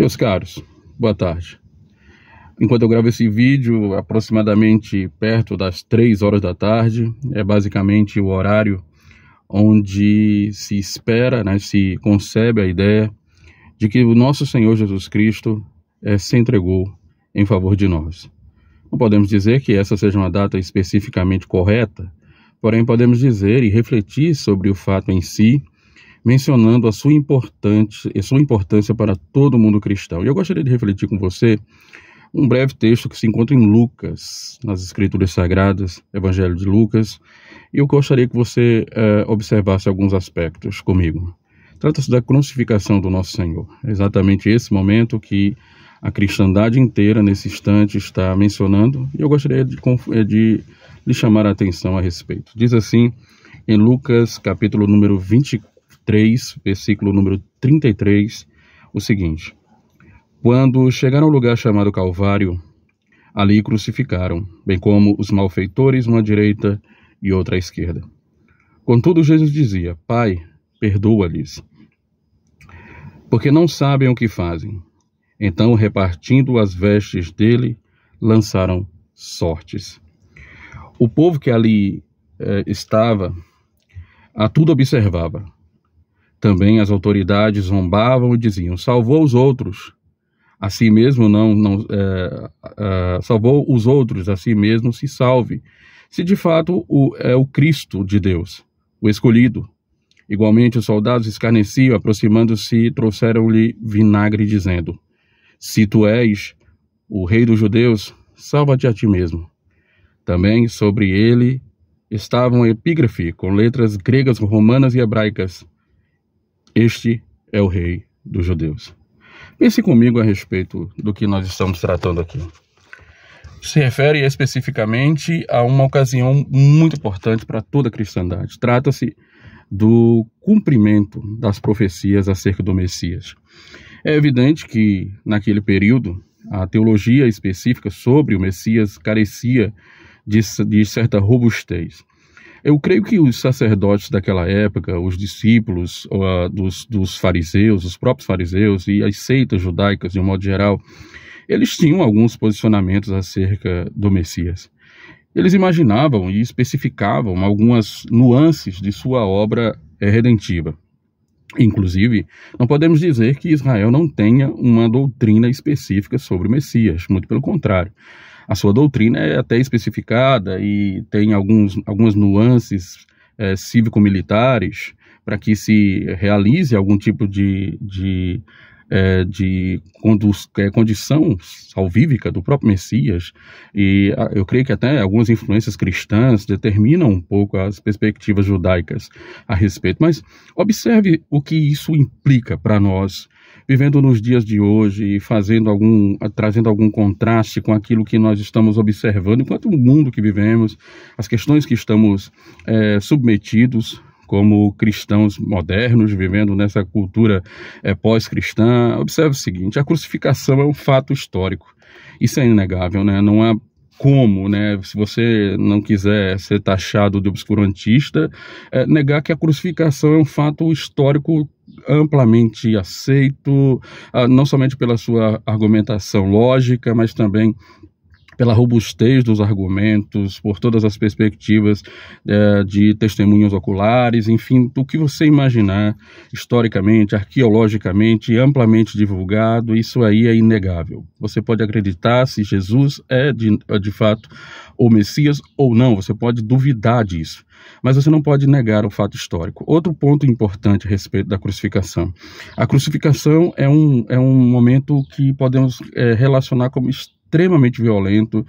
Meus caros, boa tarde. Enquanto eu gravo esse vídeo, aproximadamente perto das 3 horas da tarde, é basicamente o horário onde se espera, se concebe a ideia de que o nosso Senhor Jesus Cristo se entregou em favor de nós. Não podemos dizer que essa seja uma data especificamente correta, porém podemos dizer e refletir sobre o fato em si, mencionando a sua importância para todo mundo cristão. E eu gostaria de refletir com você um breve texto que se encontra em Lucas, nas Escrituras Sagradas, Evangelho de Lucas, e eu gostaria que você observasse alguns aspectos comigo. Trata-se da crucificação do nosso Senhor. É exatamente esse momento que a cristandade inteira, nesse instante, está mencionando, e eu gostaria de lhe chamar a atenção a respeito. Diz assim, em Lucas, capítulo número 23, versículo número 33, o seguinte: quando chegaram ao lugar chamado Calvário, ali crucificaram, bem como os malfeitores, uma à direita e outra à esquerda. Contudo, Jesus dizia: Pai, perdoa-lhes, porque não sabem o que fazem. Então, repartindo as vestes dele, lançaram sortes. O povo que ali estava, a tudo observava. Também as autoridades zombavam e diziam: salvou os outros, a si mesmo salvou os outros, a si mesmo se salve, se de fato é o Cristo de Deus, o escolhido. Igualmente os soldados escarneciam, aproximando-se, trouxeram-lhe vinagre, dizendo: se tu és o rei dos judeus, salva-te a ti mesmo. Também sobre ele estava um epígrafe com letras gregas, romanas e hebraicas: este é o rei dos judeus. Pense comigo a respeito do que nós estamos tratando aqui. Se refere especificamente a uma ocasião muito importante para toda a cristandade. Trata-se do cumprimento das profecias acerca do Messias. É evidente que, naquele período, a teologia específica sobre o Messias carecia de certa robustez. Eu creio que os sacerdotes daquela época, os discípulos dos fariseus, os próprios fariseus e as seitas judaicas, de um modo geral, eles tinham alguns posicionamentos acerca do Messias. Eles imaginavam e especificavam algumas nuances de sua obra redentiva. Inclusive, não podemos dizer que Israel não tenha uma doutrina específica sobre o Messias, muito pelo contrário. A sua doutrina é até especificada e tem algumas nuances cívico-militares para que se realize algum tipo de condição salvífica do próprio Messias, e eu creio que até algumas influências cristãs determinam um pouco as perspectivas judaicas a respeito. Mas observe o que isso implica para nós, vivendo nos dias de hoje e trazendo algum contraste com aquilo que nós estamos observando, enquanto o mundo que vivemos, as questões que estamos submetidos como cristãos modernos, vivendo nessa cultura pós-cristã. Observe o seguinte: a crucificação é um fato histórico. Isso é inegável, né? Não há como, se você não quiser ser taxado de obscurantista, negar que a crucificação é um fato histórico amplamente aceito, não somente pela sua argumentação lógica, mas também pela robustez dos argumentos, por todas as perspectivas de testemunhos oculares, enfim, do que você imaginar historicamente, arqueologicamente, amplamente divulgado. Isso aí é inegável. Você pode acreditar se Jesus é de fato o Messias ou não, você pode duvidar disso, mas você não pode negar o fato histórico. Outro ponto importante a respeito da crucificação. A crucificação é um momento que podemos relacionar como extremamente violento,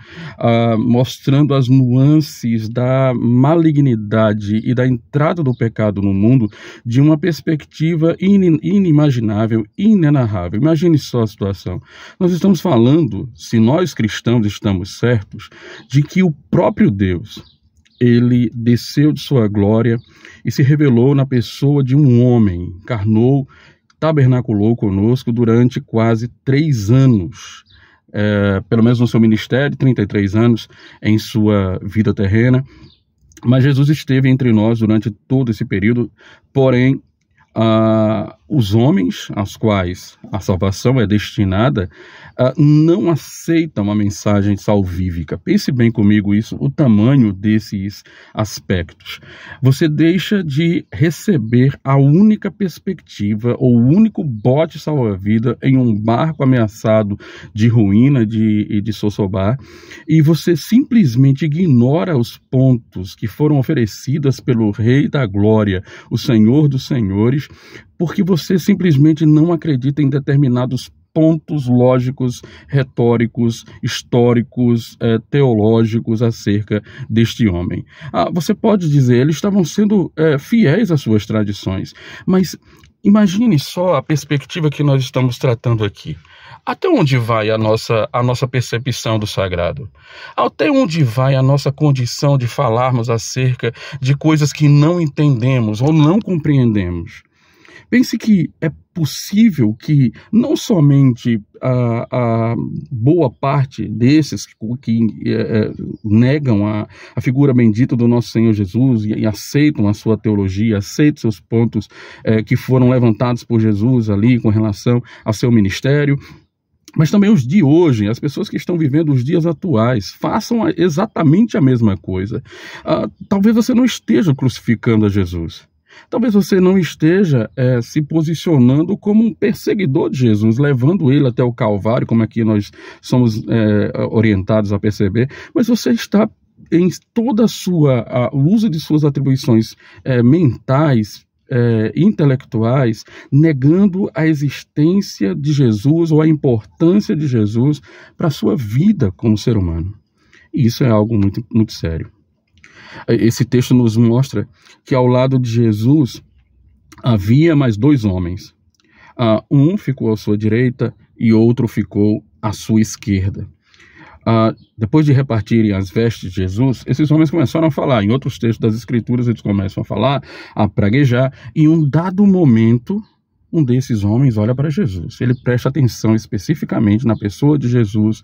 mostrando as nuances da malignidade e da entrada do pecado no mundo de uma perspectiva inimaginável, inenarrável. Imagine só a situação. Nós estamos falando, se nós cristãos estamos certos, de que o próprio Deus, ele desceu de sua glória e se revelou na pessoa de um homem, encarnou, tabernaculou conosco durante quase 3 anos, pelo menos no seu ministério, 33 anos em sua vida terrena. Mas Jesus esteve entre nós durante todo esse período, porém Os homens aos quais a salvação é destinada não aceitam a mensagem salvífica. Pense bem comigo isso, o tamanho desses aspectos. Você deixa de receber a única perspectiva ou o único bote salva-vida em um barco ameaçado de ruína e de sossobar, e você simplesmente ignora os pontos que foram oferecidos pelo Rei da Glória, o Senhor dos Senhores, porque você simplesmente não acredita em determinados pontos lógicos, retóricos, históricos, teológicos acerca deste homem. Você pode dizer, eles estavam sendo fiéis às suas tradições, mas imagine só a perspectiva que nós estamos tratando aqui. Até onde vai a nossa percepção do sagrado? Até onde vai a nossa condição de falarmos acerca de coisas que não entendemos ou não compreendemos? Pense que é possível que não somente a boa parte desses que negam a figura bendita do nosso Senhor Jesus e aceitam a sua teologia, aceitam seus pontos que foram levantados por Jesus ali com relação ao seu ministério, mas também os de hoje, as pessoas que estão vivendo os dias atuais, façam exatamente a mesma coisa. Talvez você não esteja crucificando a Jesus. Talvez você não esteja se posicionando como um perseguidor de Jesus, levando ele até o Calvário, como aqui nós somos orientados a perceber, mas você está em toda o uso de suas atribuições mentais, intelectuais, negando a existência de Jesus ou a importância de Jesus para a sua vida como ser humano. E isso é algo muito, muito sério. Esse texto nos mostra que ao lado de Jesus havia mais 2 homens. Um ficou à sua direita e outro ficou à sua esquerda. Depois de repartirem as vestes de Jesus, esses homens começaram a falar. Em outros textos das Escrituras eles começam a falar, a praguejar, e em um dado momento um desses homens olha para Jesus. Ele presta atenção especificamente na pessoa de Jesus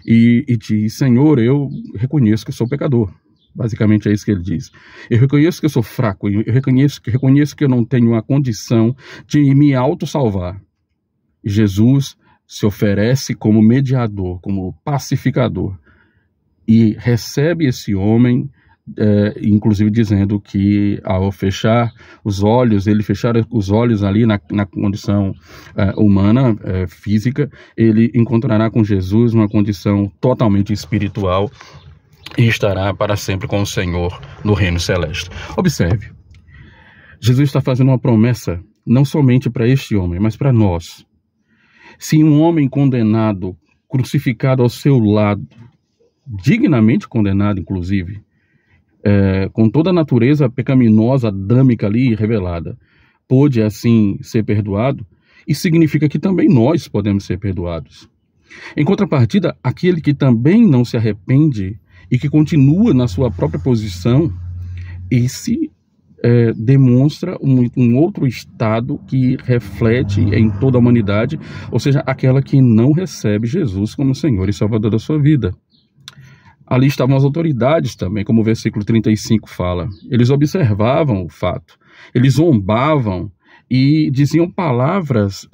e diz: Senhor, eu reconheço que eu sou pecador. Basicamente é isso que ele diz. Eu reconheço que eu sou fraco, eu reconheço que eu não tenho a condição de me autossalvar. Jesus se oferece como mediador, como pacificador, e recebe esse homem, inclusive dizendo que ao fechar os olhos, ele fechar os olhos ali na condição humana, física, ele encontrará com Jesus uma condição totalmente espiritual, e estará para sempre com o Senhor no reino celeste. Observe, Jesus está fazendo uma promessa não somente para este homem, mas para nós. Se um homem condenado, crucificado ao seu lado, dignamente condenado inclusive, com toda a natureza pecaminosa, adâmica ali revelada, pôde assim ser perdoado, isso significa que também nós podemos ser perdoados. Em contrapartida, aquele que também não se arrepende e que continua na sua própria posição, esse demonstra um outro estado que reflete em toda a humanidade, ou seja, aquela que não recebe Jesus como Senhor e Salvador da sua vida. Ali estavam as autoridades também, como o versículo 35 fala. Eles observavam o fato, eles zombavam e diziam palavras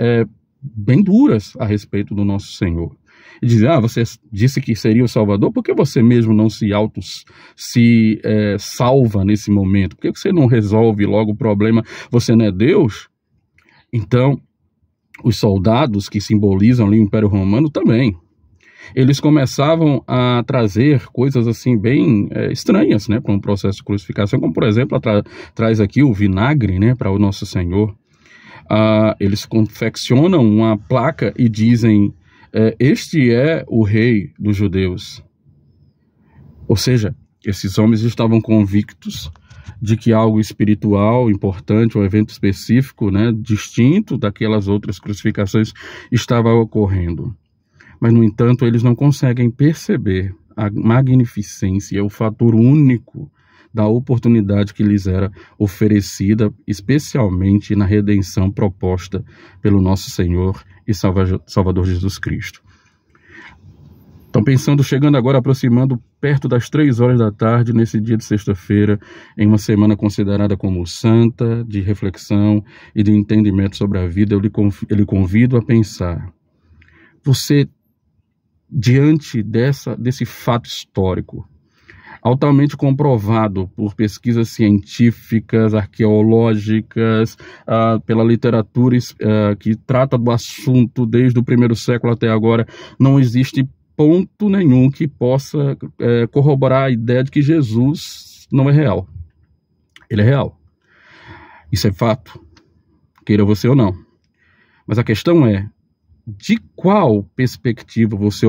bem duras a respeito do nosso Senhor. E dizia: você disse que seria o Salvador, por que você mesmo não se salva nesse momento? Por que você não resolve logo o problema? Você não é Deus? Então, os soldados que simbolizam ali o Império Romano também, eles começavam a trazer coisas assim bem estranhas, né, para um processo de crucificação, como por exemplo, traz aqui o vinagre, né, para o nosso Senhor. Eles confeccionam uma placa e dizem: este é o rei dos judeus. Ou seja, esses homens estavam convictos de que algo espiritual importante, um evento específico, né, distinto daquelas outras crucificações, estava ocorrendo. Mas, no entanto, eles não conseguem perceber a magnificência, o fator único da oportunidade que lhes era oferecida, especialmente na redenção proposta pelo nosso Senhor e Salvador Jesus Cristo. Então, pensando, chegando agora, aproximando perto das 3 horas da tarde, nesse dia de sexta-feira, em uma semana considerada como santa, de reflexão e de entendimento sobre a vida, eu lhe convido a pensar. Você, diante desse fato histórico, altamente comprovado por pesquisas científicas, arqueológicas, pela literatura que trata do assunto desde o primeiro século até agora, não existe ponto nenhum que possa corroborar a ideia de que Jesus não é real. Ele é real. Isso é fato, queira você ou não. Mas a questão é, de qual perspectiva você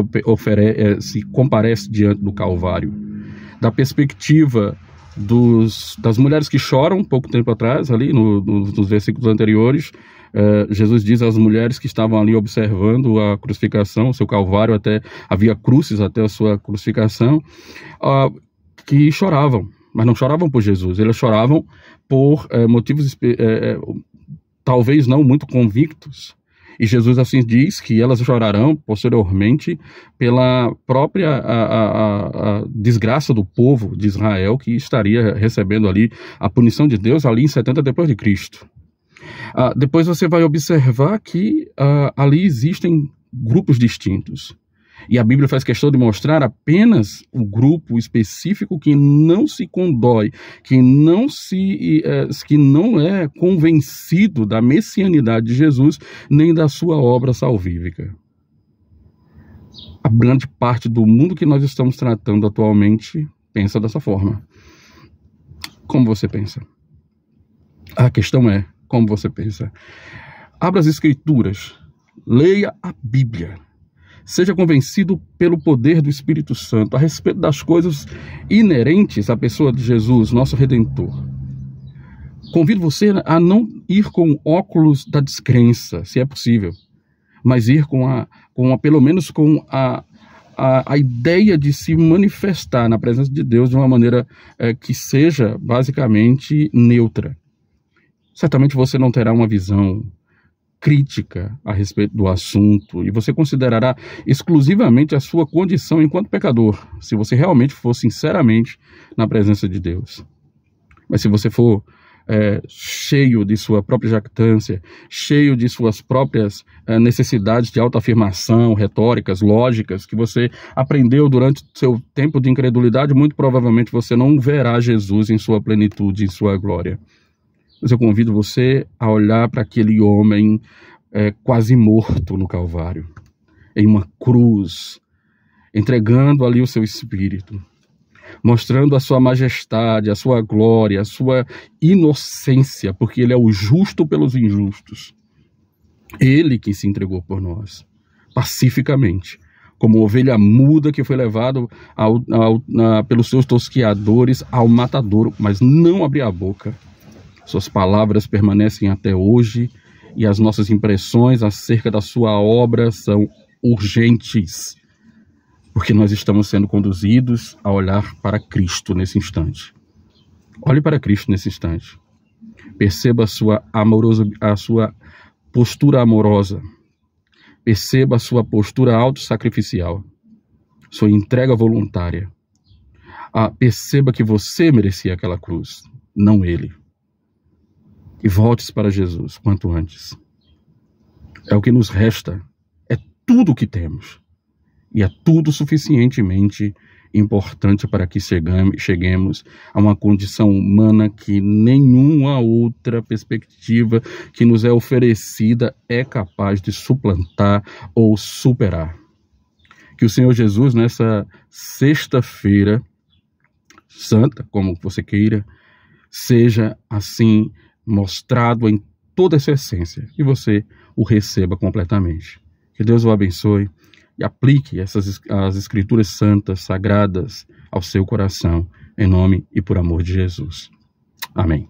se comparece diante do Calvário? Da perspectiva das mulheres que choram, pouco tempo atrás, ali nos versículos anteriores, Jesus diz às mulheres que estavam ali observando a crucificação, o seu Calvário, até havia cruzes até a sua crucificação, que choravam, mas não choravam por Jesus, elas choravam por motivos talvez não muito convictos. E Jesus assim diz que elas chorarão posteriormente pela própria a desgraça do povo de Israel, que estaria recebendo ali a punição de Deus ali em 70 depois de Cristo. Depois você vai observar que ali existem grupos distintos. E a Bíblia faz questão de mostrar apenas o grupo específico que não se condói, que não é convencido da messianidade de Jesus, nem da sua obra salvífica. A grande parte do mundo que nós estamos tratando atualmente pensa dessa forma. Como você pensa? A questão é, como você pensa? Abra as Escrituras, leia a Bíblia. Seja convencido pelo poder do Espírito Santo a respeito das coisas inerentes à pessoa de Jesus, nosso Redentor. Convido você a não ir com óculos da descrença, se é possível, mas ir pelo menos com a ideia de se manifestar na presença de Deus de uma maneira que seja basicamente neutra. Certamente você não terá uma visão crítica a respeito do assunto e você considerará exclusivamente a sua condição enquanto pecador, se você realmente for sinceramente na presença de Deus. Mas se você for cheio de sua própria jactância, cheio de suas próprias necessidades de autoafirmação, retóricas, lógicas, que você aprendeu durante o seu tempo de incredulidade, muito provavelmente você não verá Jesus em sua plenitude, em sua glória. Mas eu convido você a olhar para aquele homem quase morto no Calvário, em uma cruz, entregando ali o seu espírito, mostrando a sua majestade, a sua glória, a sua inocência, porque ele é o justo pelos injustos. Ele que se entregou por nós, pacificamente, como ovelha muda que foi levado pelos seus tosquiadores ao matadouro, mas não abriu a boca. Suas palavras permanecem até hoje e as nossas impressões acerca da sua obra são urgentes, porque nós estamos sendo conduzidos a olhar para Cristo nesse instante. Olhe para Cristo nesse instante. Perceba a sua postura amorosa. Perceba a sua postura autossacrificial, sua entrega voluntária. Perceba que você merecia aquela cruz, não ele. E voltes para Jesus quanto antes. É o que nos resta, é tudo o que temos. E é tudo suficientemente importante para que cheguemos a uma condição humana que nenhuma outra perspectiva que nos é oferecida é capaz de suplantar ou superar. Que o Senhor Jesus, nessa sexta-feira santa, como você queira, seja assim mostrado em toda essa essência e você o receba completamente. Que Deus o abençoe e aplique as escrituras santas, sagradas ao seu coração, em nome e por amor de Jesus. Amém.